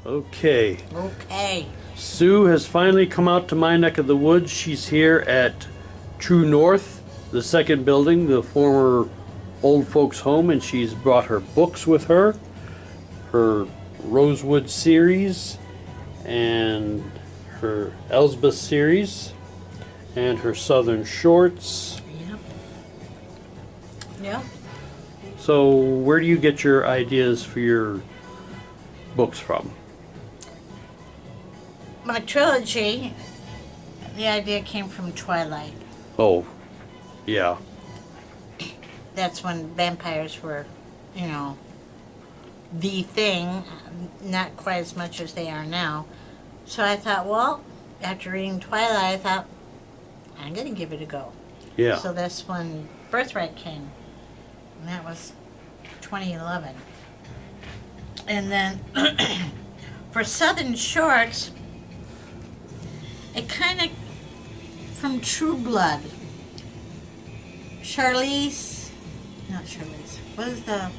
Okay. Okay. Sue has finally come out to my neck of the woods. She's here at True North, the second building, the former old folks' home, and she's brought her books with her, her Rosewood series, and her Elsbeth series, and her Southern Shorts. Yep. Yep. So, where do you get your ideas for your books from? My trilogy, the idea came from Twilight. Oh, yeah. That's when vampires were, you know, the thing, not quite as much as they are now. So I thought, well, after reading Twilight, I thought, I'm going to give it a go. Yeah. So that's when Birthright came. And that was 2011. And then for Southern Shorts, it kind of, from True Blood, what is the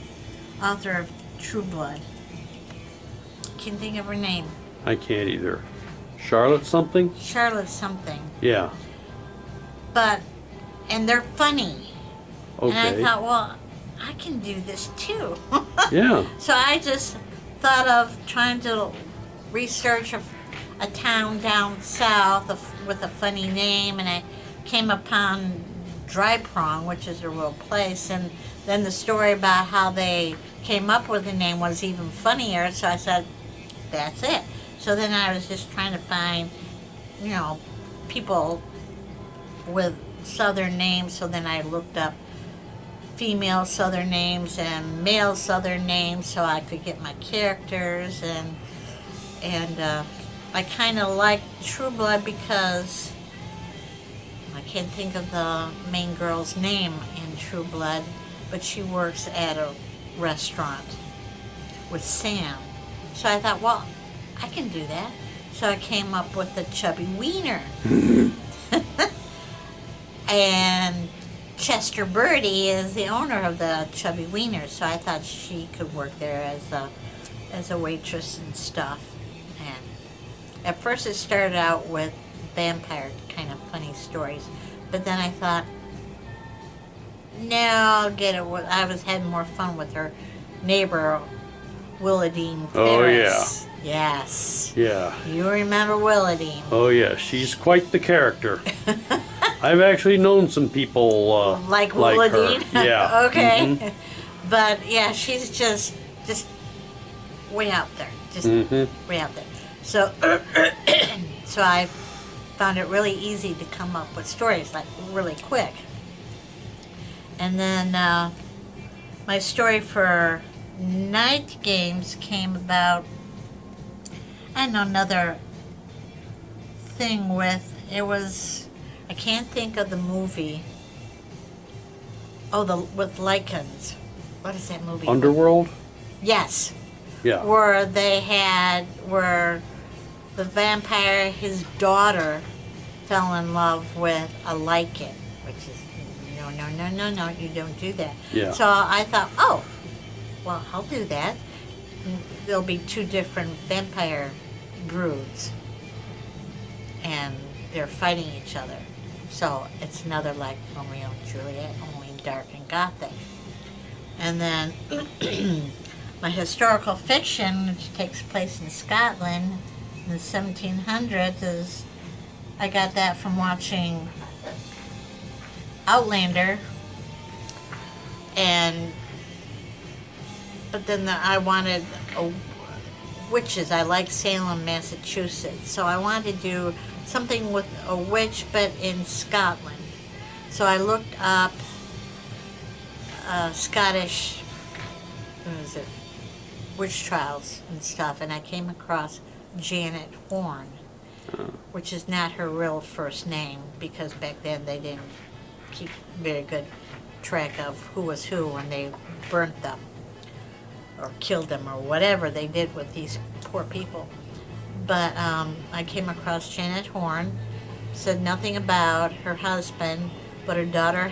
author of True Blood? Can't think of her name. I can't either. Charlotte something? Charlotte something. Yeah. And they're funny. Okay. And I thought, well, I can do this too. Yeah. So I just thought of trying to research a town down south with a funny name, and I came upon Dry Prong, which is a real place, and then the story about how they came up with the name was even funnier, so I said, that's it. So then I was just trying to find, you know, people with Southern names, so then I looked up female Southern names and male Southern names so I could get my characters, and I kind of like True Blood because I can't think of the main girl's name in True Blood, but she works at a restaurant with Sam. So I thought, well, I can do that. So I came up with the Chubby Wiener. And Chester Birdie is the owner of the Chubby Wiener, so I thought she could work there as a waitress and stuff. And at first it started out with vampire kind of funny stories, but then I thought, no, I'll get it. I was having more fun with her neighbor, Willadine Ferris. Oh, yeah. Yes. Yeah. You remember Willadine. Oh, yeah. She's quite the character. I've actually known some people like Willadine. Her. Yeah. Okay. Mm-hmm. But yeah, she's just way out there. Just way out there. So so I found it really easy to come up with stories, like really quick. And then my story for Night Games came about, I don't know, another thing with, it was, I can't think of the movie. Oh, with Lycans. What is that movie? Underworld? Yes. Yeah. Where the vampire, his daughter, fell in love with a lichen, which is, no, you don't do that. Yeah. So I thought, oh, well, I'll do that. There'll be two different vampire broods, and they're fighting each other. So it's another like Romeo and Juliet, only dark and gothic. And then my historical fiction, which takes place in Scotland in the 1700s, is I got that from watching Outlander, but then I wanted witches. I like Salem, Massachusetts, so I wanted to do something with a witch, but in Scotland. So I looked up Scottish, what is it, witch trials and stuff, and I came across Janet Horn, which is not her real first name, because back then they didn't keep very good track of who was who when they burnt them or killed them or whatever they did with these poor people. But I came across Janet Horn, said nothing about her husband, but her daughter,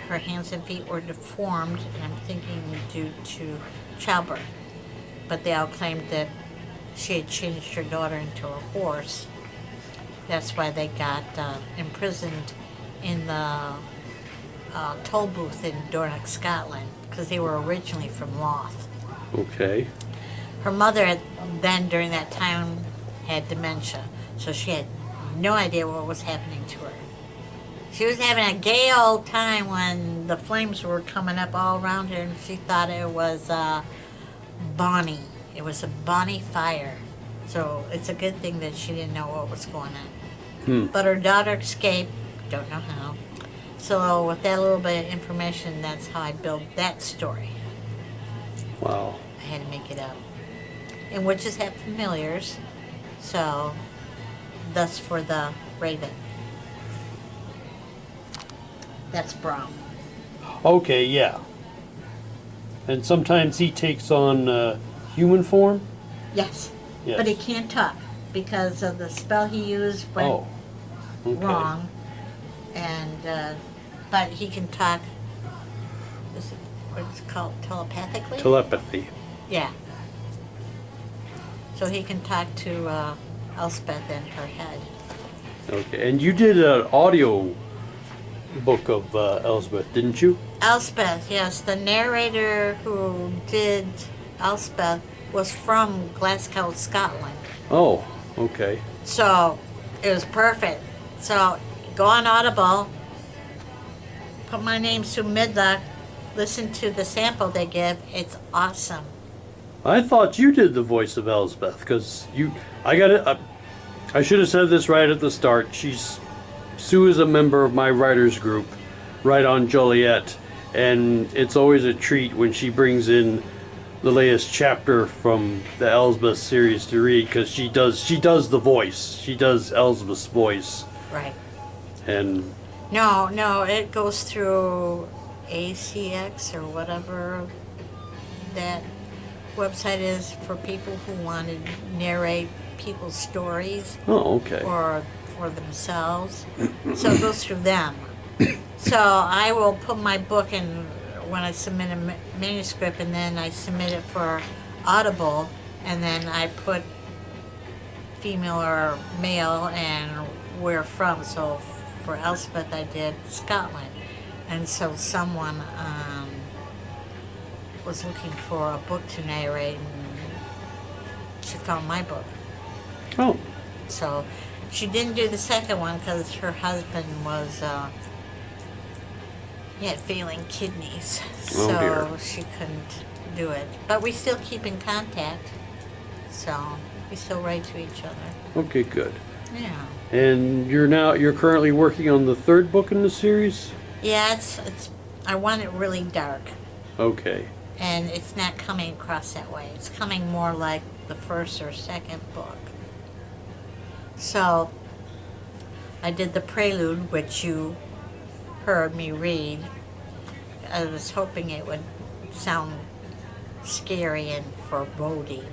her hands and feet were deformed, and I'm thinking due to childbirth. But they all claimed that she had changed her daughter into a horse. That's why they got imprisoned in the toll booth in Dornoch, Scotland, because they were originally from Loth. Okay. Her mother had then, during that time, had dementia, so she had no idea what was happening to her. She was having a gay old time when the flames were coming up all around her, and she thought it was Bonnie. It was a Bonnie fire. So it's a good thing that she didn't know what was going on. But her daughter escaped, don't know how. So with that little bit of information, that's how I built that story. Wow. I had to make it up. And witches have familiars, so thus for the raven. That's Brown. Okay, yeah. And sometimes he takes on human form? Yes. Yes. But he can't talk because of the spell he used went Oh. Okay. wrong. And, but he can talk, is it, what's it called, telepathically? Telepathy. Yeah. So he can talk to Elspeth in her head. Okay. And you did an audio book of Elsbeth, didn't you? Elspeth, yes. The narrator who did Elspeth was from Glasgow, Scotland. Oh, okay. So it was perfect. So go on Audible, put my name to Mydliak, listen to the sample they give. It's awesome. I thought you did the voice of Elsbeth because I got it. I should have said this right at the start. Sue is a member of my writers group, right on Joliet, and it's always a treat when she brings in the latest chapter from the Elsbeth series to read because she does the voice. She does Elsbeth's voice. Right. And No, it goes through ACX or whatever that website is for people who want to narrate people's stories oh, okay. or for themselves. So it goes through them. So I will put my book in when I submit a manuscript, and then I submit it for Audible, and then I put female or male and where from. So for Elspeth I did Scotland, and so someone was looking for a book to narrate, and she found my book. Oh, So she didn't do the second one because her husband was he had failing kidneys, Oh, so dear. she couldn't do it. But we still keep in contact, so we still write to each other. okay, good. Yeah, And you're currently working on the third book in the series? yeah. It's I want it really dark, Okay. and it's not coming across that way. It's coming more like the first or second book. So I did the prelude, which you heard me read. I was hoping it would sound scary and foreboding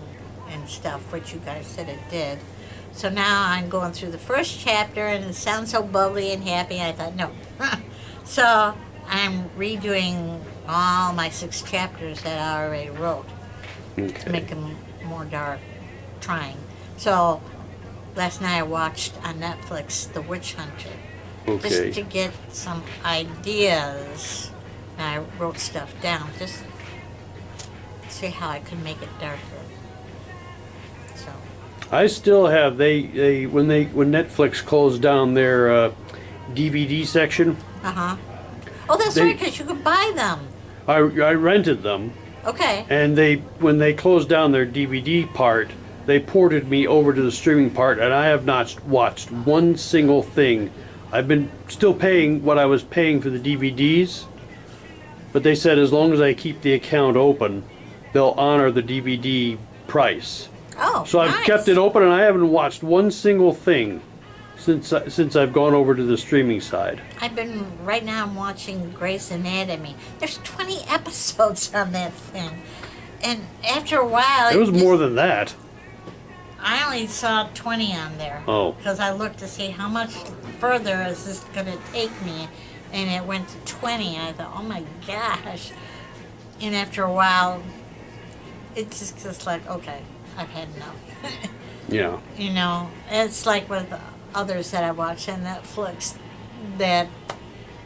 and stuff, which you guys said it did. So now I'm going through the first chapter, and it sounds so bubbly and happy. I thought, no. So I'm redoing all my 6 chapters that I already wrote to Okay. make them more dark, trying. So last night I watched on Netflix The Witch Hunter, Okay. just to get some ideas. And I wrote stuff down, just to see how I could make it darker. So, I still have when Netflix closed down their DVD section, oh, that's They- right, because you could buy them. I rented them, Okay. and when they closed down their DVD part, they ported me over to the streaming part, and I have not watched one single thing. I've been still paying what I was paying for the DVDs, but they said as long as I keep the account open, they'll honor the DVD price. Oh, So I've nice. kept it open, and I haven't watched one single thing since I've gone over to the streaming side. Right now I'm watching Grey's Anatomy. There's 20 episodes on that thing. And after a while... It was more than that. I only saw 20 on there. Oh. Because I looked to see how much further is this going to take me. And it went to 20. And I thought, oh my gosh. And after a while, it's just like, okay, I've had enough. Yeah. You know, it's like with others that I watch on Netflix that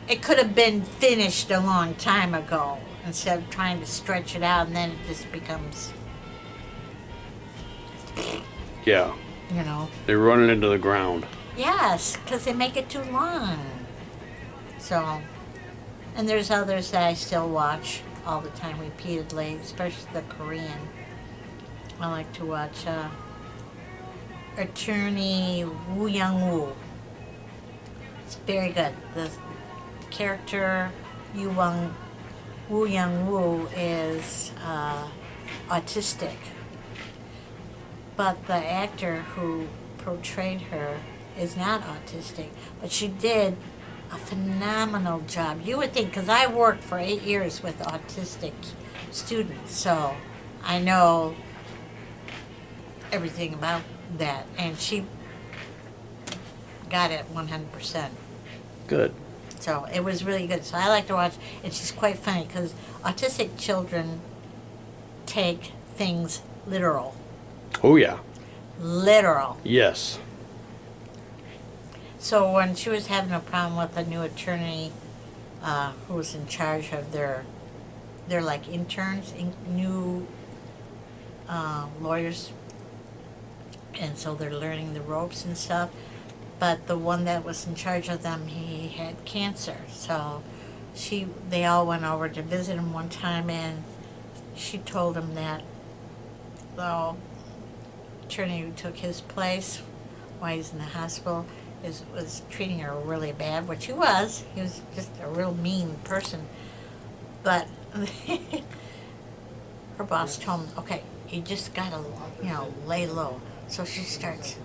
it could have been finished a long time ago instead of trying to stretch it out and then it just becomes, Yeah. you know. They run it into the ground. Yes, because they make it too long. So, and there's others that I still watch all the time repeatedly, especially the Korean. I like to watch Attorney Woo Young-woo. It's very good. The character Woo Young-woo is autistic, but the actor who portrayed her is not autistic, but she did a phenomenal job. You would think, because I worked for 8 years with autistic students, so I know everything about that, and she got it 100%. Good. So it was really good. So I like to watch, and she's quite funny because autistic children take things literal. Oh, yeah. Literal. Yes. So when she was having a problem with a new attorney who was in charge of they're like interns, new lawyers, and so they're learning the ropes and stuff. But the one that was in charge of them, he had cancer. So they all went over to visit him one time, and she told him that the attorney who took his place while he's in the hospital was treating her really bad, which he was. He was just a real mean person. But her boss told him, okay, you just gotta, lay low. So she starts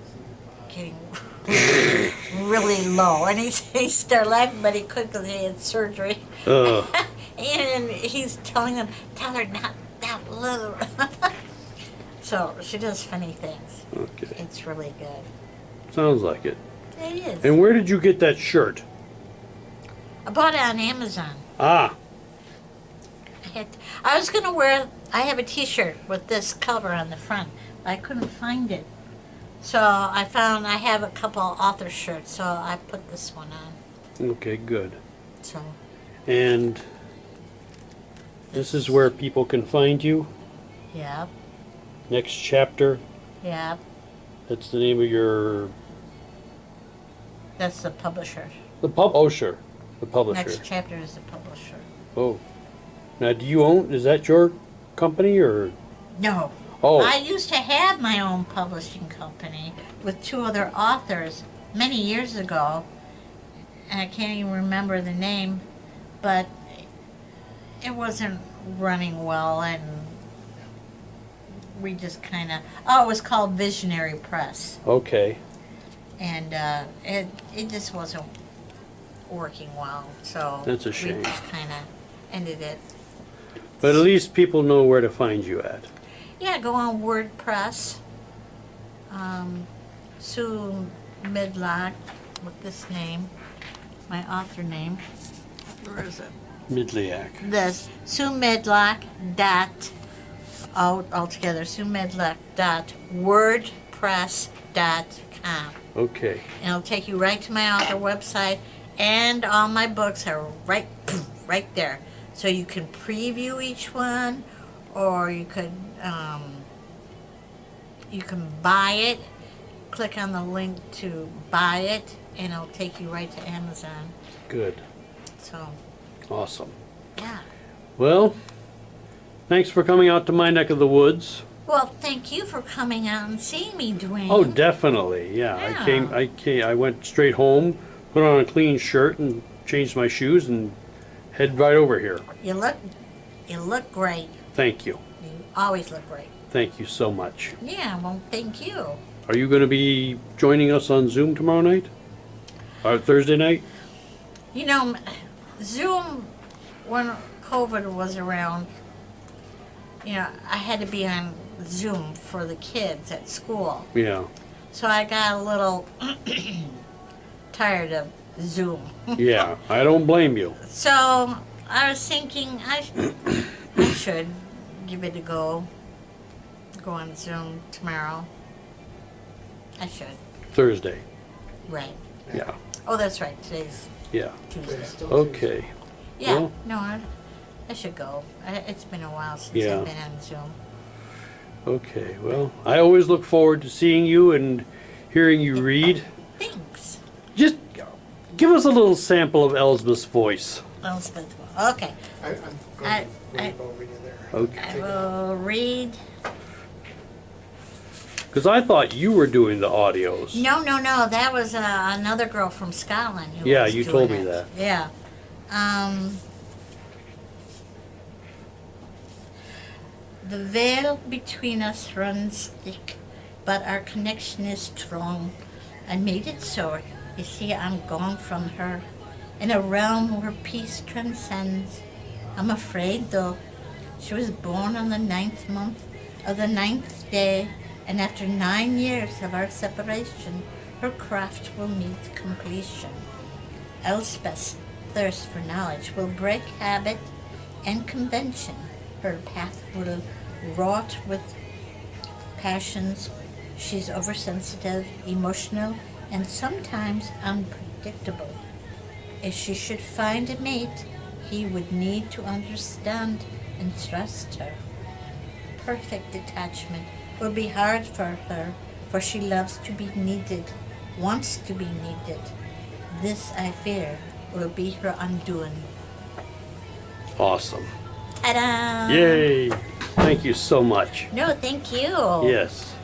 getting really low, and he started laughing, but he couldn't because he had surgery. And he's telling them, tell her not that low. So she does funny things. Okay. It's really good. Sounds like it. It is. And where did you get that shirt? I bought it on Amazon. Ah. I was gonna wear. I have a T-shirt with this cover on the front. But I couldn't find it, so I have a couple author shirts. So I put this one on. Okay, good. So. And this is where people can find you? Yep. Next chapter? Yep. That's the name of your... That's the publisher. Oh, sure. The publisher. Next chapter is the publisher. Oh. Now, do you own... Is that your company, or... No. Oh. I used to have my own publishing company with 2 other authors many years ago, and I can't even remember the name, but it wasn't running well, and we just kind of... Oh, it was called Visionary Press. Okay. And it just wasn't working well, so... That's a shame. We just kind of ended it. But at least people know where to find you at. Yeah, go on WordPress. Sue Midlock, with this name, my author name. Where is it? Mydliak. This Sue Midlock dot altogether Sue Midlock dot WordPress.com. Okay. And it'll take you right to my author website, and all my books are right there. So you can preview each one, or you could buy it. Click on the link to buy it, and it'll take you right to Amazon. Good. So, Awesome. yeah. Well, thanks for coming out to my neck of the woods. Well, thank you for coming out and seeing me, Dwayne. Oh, definitely. Yeah. Yeah. I went straight home, put on a clean shirt, and changed my shoes, and head right over here. You look great. Thank you. You always look great. Thank you so much. Yeah, well, thank you. Are you going to be joining us on Zoom tomorrow night? Or Thursday night? You know, Zoom, when COVID was around, I had to be on Zoom for the kids at school. Yeah. So I got a little tired of Zoom. Yeah, I don't blame you. So I was thinking I should give it a go go on Zoom tomorrow. I should. Thursday. Right. Yeah. Oh, that's right. Today's Yeah. Tuesday. Okay. Yeah. Well- No, I should go. It's been a while since Yeah. I've been on Zoom. Okay. Well, I always look forward to seeing you and hearing you read. Thanks, Just give us a little sample of Elsbeth's voice. Elspeth. Okay. I'm I- going to read over you there. Okay. I will read. Because I thought you were doing the audios. No. That was another girl from Scotland. Who Yeah, was you doing told me it. that. Yeah. The veil between us runs thick, but our connection is strong. I made it so. You see, I'm gone from her, in a realm where peace transcends. I'm afraid, though. She was born on the 9th month of the 9th day, and after 9 years of our separation, her craft will meet completion. Elspeth's thirst for knowledge will break habit and convention. Her path will wrought with passions. She's oversensitive, emotional, and sometimes unpredictable. If she should find a mate, he would need to understand and trust her. Perfect detachment will be hard for her, for she loves to be needed, wants to be needed. This, I fear, will be her undoing. Awesome. Ta-da! Yay. Thank you so much. No, thank you. Yes.